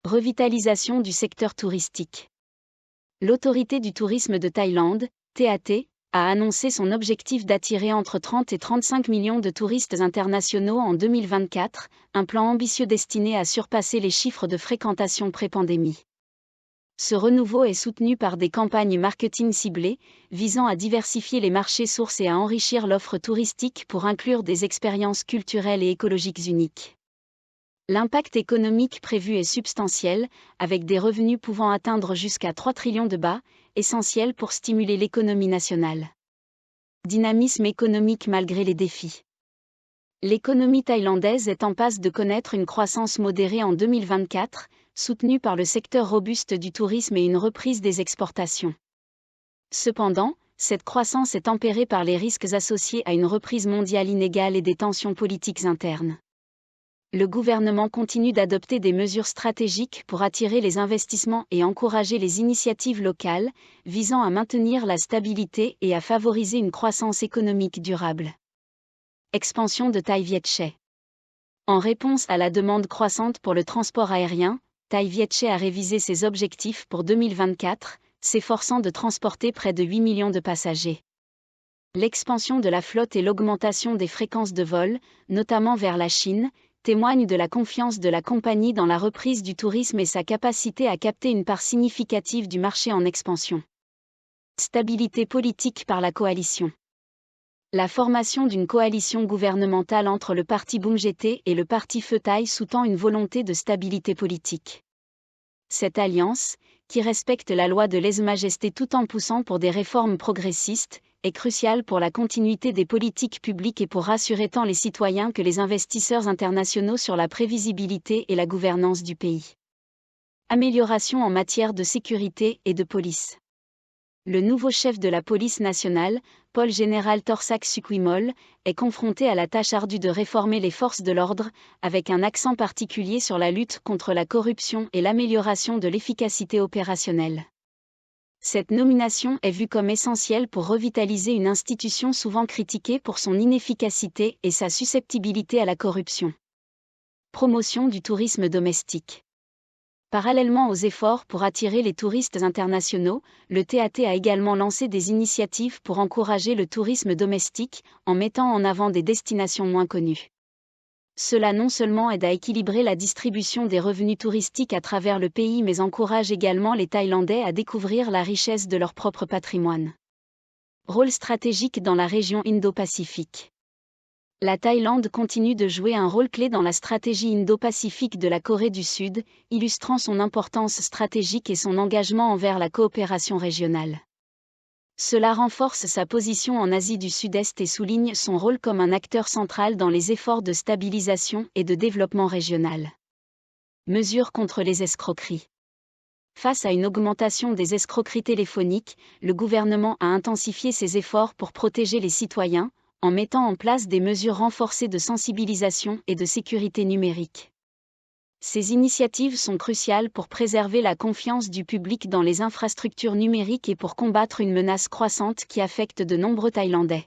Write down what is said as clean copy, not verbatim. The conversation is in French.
Revitalisation du secteur touristique. L'Autorité du tourisme de Thaïlande, TAT, a annoncé son objectif d'attirer entre 30 et 35 millions de touristes internationaux en 2024, un plan ambitieux destiné à surpasser les chiffres de fréquentation pré-pandémie. Ce renouveau est soutenu par des campagnes marketing ciblées, visant à diversifier les marchés sources et à enrichir l'offre touristique pour inclure des expériences culturelles et écologiques uniques. L'impact économique prévu est substantiel, avec des revenus pouvant atteindre jusqu'à 3 trillions de baht, essentiels pour stimuler l'économie nationale. Dynamisme économique malgré les défis. L'économie thaïlandaise est en passe de connaître une croissance modérée en 2024, soutenue par le secteur robuste du tourisme et une reprise des exportations. Cependant, cette croissance est tempérée par les risques associés à une reprise mondiale inégale et des tensions politiques internes. Le gouvernement continue d'adopter des mesures stratégiques pour attirer les investissements et encourager les initiatives locales, visant à maintenir la stabilité et à favoriser une croissance économique durable. Expansion de Thai Vietche. En réponse à la demande croissante pour le transport aérien, Thai Vietche a révisé ses objectifs pour 2024, s'efforçant de transporter près de 8 millions de passagers. L'expansion de la flotte et l'augmentation des fréquences de vol, notamment vers la Chine, témoigne de la confiance de la compagnie dans la reprise du tourisme et sa capacité à capter une part significative du marché en expansion. Stabilité politique par la coalition. La formation d'une coalition gouvernementale entre le parti Bumjete et le parti Pheu Thai sous-tend une volonté de stabilité politique. Cette alliance, qui respecte la loi de lèse-majesté tout en poussant pour des réformes progressistes, est cruciale pour la continuité des politiques publiques et pour rassurer tant les citoyens que les investisseurs internationaux sur la prévisibilité et la gouvernance du pays. Amélioration en matière de sécurité et de police. Le nouveau chef de la police nationale, Paul Général Torsak Sukwimol, est confronté à la tâche ardue de réformer les forces de l'ordre, avec un accent particulier sur la lutte contre la corruption et l'amélioration de l'efficacité opérationnelle. Cette nomination est vue comme essentielle pour revitaliser une institution souvent critiquée pour son inefficacité et sa susceptibilité à la corruption. Promotion du tourisme domestique. Parallèlement aux efforts pour attirer les touristes internationaux, le TAT a également lancé des initiatives pour encourager le tourisme domestique, en mettant en avant des destinations moins connues. Cela non seulement aide à équilibrer la distribution des revenus touristiques à travers le pays mais encourage également les Thaïlandais à découvrir la richesse de leur propre patrimoine. Rôle stratégique dans la région Indo-Pacifique. La Thaïlande continue de jouer un rôle clé dans la stratégie Indo-Pacifique de la Corée du Sud, illustrant son importance stratégique et son engagement envers la coopération régionale. Cela renforce sa position en Asie du Sud-Est et souligne son rôle comme un acteur central dans les efforts de stabilisation et de développement régional. Mesures contre les escroqueries. Face à une augmentation des escroqueries téléphoniques, le gouvernement a intensifié ses efforts pour protéger les citoyens, en mettant en place des mesures renforcées de sensibilisation et de sécurité numérique. Ces initiatives sont cruciales pour préserver la confiance du public dans les infrastructures numériques et pour combattre une menace croissante qui affecte de nombreux Thaïlandais.